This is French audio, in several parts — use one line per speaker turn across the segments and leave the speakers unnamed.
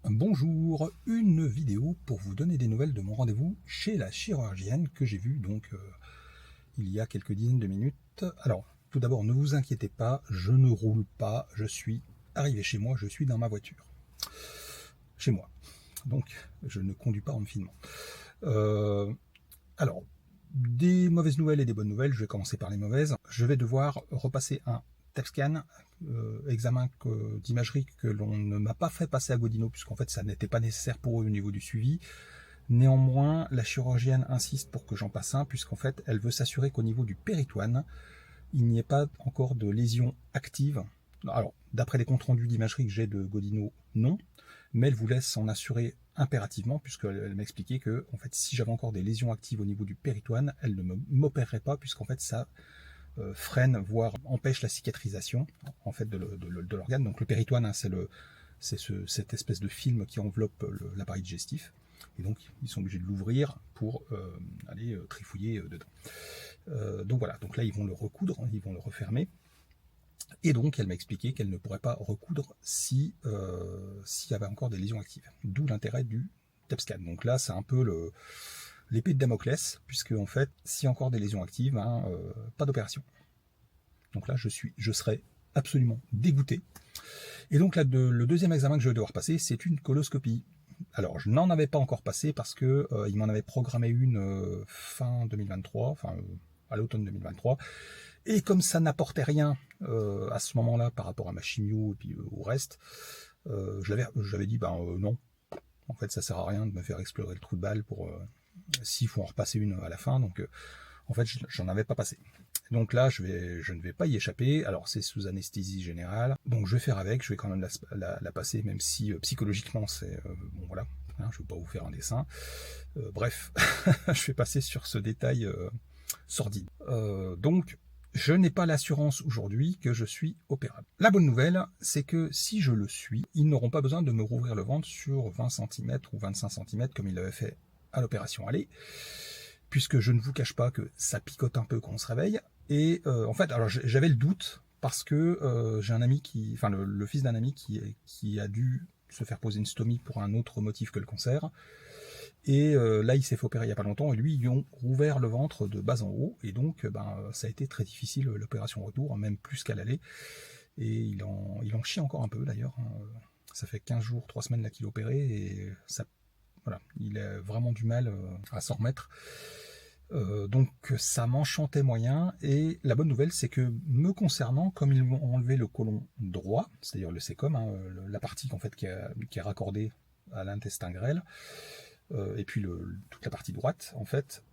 Bonjour, une vidéo pour vous donner des nouvelles de mon rendez-vous chez la chirurgienne que j'ai vu il y a quelques dizaines de minutes. Alors, tout d'abord, ne vous inquiétez pas, je ne roule pas, je suis arrivé chez moi, je suis dans ma voiture. Chez moi. Donc, je ne conduis pas en me filmant. Alors, des mauvaises nouvelles et des bonnes nouvelles, je vais commencer par les mauvaises. Je vais devoir repasser un TEP scan, examen d'imagerie que l'on ne m'a pas fait passer à Godino, puisqu'en fait ça n'était pas nécessaire pour eux au niveau du suivi. Néanmoins, la chirurgienne insiste pour que j'en passe un, puisqu'en fait elle veut s'assurer qu'au niveau du péritoine, il n'y ait pas encore de lésions actives. Alors, d'après les comptes rendus d'imagerie que j'ai de Godino, non, mais elle voulait s'en assurer impérativement, puisqu'elle m'expliquait que en fait, si j'avais encore des lésions actives au niveau du péritoine, elle ne m'opérerait pas, puisqu'en fait ça freine, voire empêche la cicatrisation en fait de l'organe. Donc le péritoine, hein, cette espèce de film qui enveloppe l'appareil digestif. Et donc ils sont obligés de l'ouvrir pour aller trifouiller dedans. Donc voilà, donc là ils vont le recoudre, ils vont le refermer. Et donc elle m'a expliqué qu'elle ne pourrait pas recoudre s'il y avait encore des lésions actives. D'où l'intérêt du TEP scan. Donc là c'est un peu l'épée de Damoclès, puisque en fait, s'il y a encore des lésions actives, pas d'opération. Donc là, je serais absolument dégoûté. Et donc là, le deuxième examen que je vais devoir passer, c'est une coloscopie. Alors, je n'en avais pas encore passé parce que il m'en avait programmé une fin 2023, à l'automne 2023. Et comme ça n'apportait rien à ce moment-là par rapport à ma chimio et puis au reste, j'avais dit non. En fait, ça sert à rien de me faire explorer le trou de balle pour s'il faut en repasser une à la fin. Donc, en fait, j'en avais pas passé. Donc là, je ne vais pas y échapper. Alors, c'est sous anesthésie générale. Donc, je vais faire avec. Je vais quand même la passer, même si psychologiquement, c'est... bon, voilà. Hein, je ne vais pas vous faire un dessin. Bref, je vais passer sur ce détail sordide. Donc, je n'ai pas l'assurance aujourd'hui que je suis opérable. La bonne nouvelle, c'est que si je le suis, ils n'auront pas besoin de me rouvrir le ventre sur 20 cm ou 25 cm comme ils l'avaient fait à l'opération Aller, puisque je ne vous cache pas que ça picote un peu quand on se réveille. Et en fait, alors j'avais le doute parce que j'ai un ami le fils d'un ami qui a dû se faire poser une stomie pour un autre motif que le cancer. Et là, il s'est fait opérer il n'y a pas longtemps, et lui, ils lui ont rouvert le ventre de bas en haut, et donc ça a été très difficile l'opération retour, même plus qu'à l'aller. Et il en chie encore un peu d'ailleurs. Hein. Ça fait 15 jours, 3 semaines là qu'il est opéré, et ça, voilà, il a vraiment du mal à s'en remettre. Donc ça m'enchantait moyen, et la bonne nouvelle c'est que me concernant, comme ils m'ont enlevé le côlon droit, c'est-à-dire le sécom, hein, la partie en fait qui est raccordée à l'intestin grêle, et puis toute la partie droite en fait,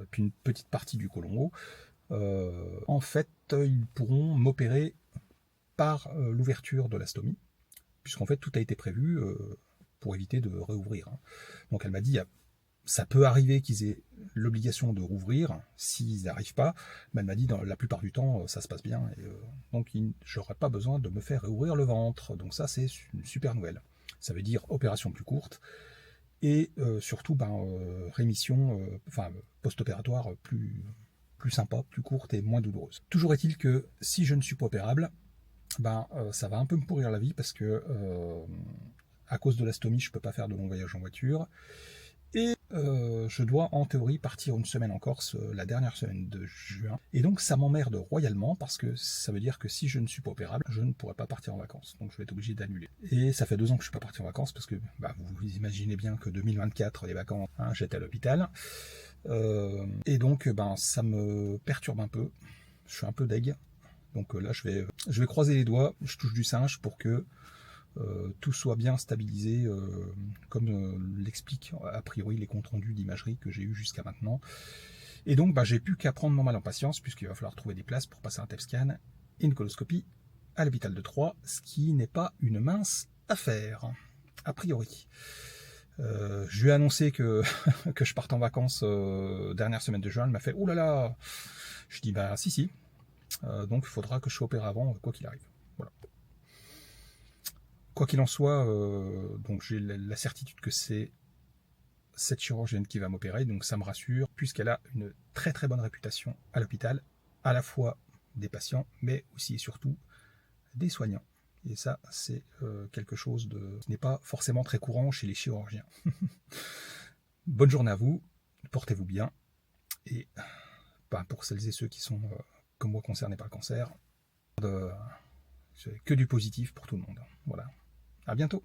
puis une petite partie du côlon haut, en fait ils pourront m'opérer par l'ouverture de la stomie, puisqu'en fait tout a été prévu pour éviter de réouvrir. Hein. Donc elle m'a dit ça peut arriver qu'ils aient l'obligation de rouvrir s'ils n'arrivent pas, mais elle m'a dit dans la plupart du temps ça se passe bien, et donc j'aurai pas besoin de me faire réouvrir le ventre. Donc ça c'est une super nouvelle. Ça veut dire opération plus courte et surtout rémission, post-opératoire plus sympa, plus courte et moins douloureuse. Toujours est-il que si je ne suis pas opérable, ça va un peu me pourrir la vie parce que à cause de la stomie, je peux pas faire de long voyage en voiture. Et je dois en théorie partir une semaine en Corse, la dernière semaine de juin. Et donc ça m'emmerde royalement parce que ça veut dire que si je ne suis pas opérable, je ne pourrai pas partir en vacances. Donc je vais être obligé d'annuler. Et ça fait 2 ans que je ne suis pas parti en vacances parce que vous imaginez bien que 2024, les vacances, hein, j'étais à l'hôpital. Et donc ça me perturbe un peu. Je suis un peu deg. Donc là je vais croiser les doigts, je touche du singe pour que tout soit bien stabilisé, comme l'expliquent a priori les comptes rendus d'imagerie que j'ai eu jusqu'à maintenant. Et donc j'ai plus qu'à prendre mon mal en patience, puisqu'il va falloir trouver des places pour passer un TEP scan et une coloscopie à l'hôpital de Troyes, ce qui n'est pas une mince affaire, a priori. Je lui ai annoncé que je parte en vacances dernière semaine de juin. Elle m'a fait « Ouh là là !» Je dis « si. Donc il faudra que je sois opéré avant, quoi qu'il arrive. » Voilà. Quoi qu'il en soit, donc j'ai la certitude que c'est cette chirurgienne qui va m'opérer, donc ça me rassure, puisqu'elle a une très très bonne réputation à l'hôpital, à la fois des patients, mais aussi et surtout des soignants. Et ça, c'est quelque chose qui n'est pas forcément très courant chez les chirurgiens. Bonne journée à vous, portez-vous bien. Et pour celles et ceux qui sont, comme moi, concernés par le cancer, que du positif pour tout le monde. Voilà. À bientôt.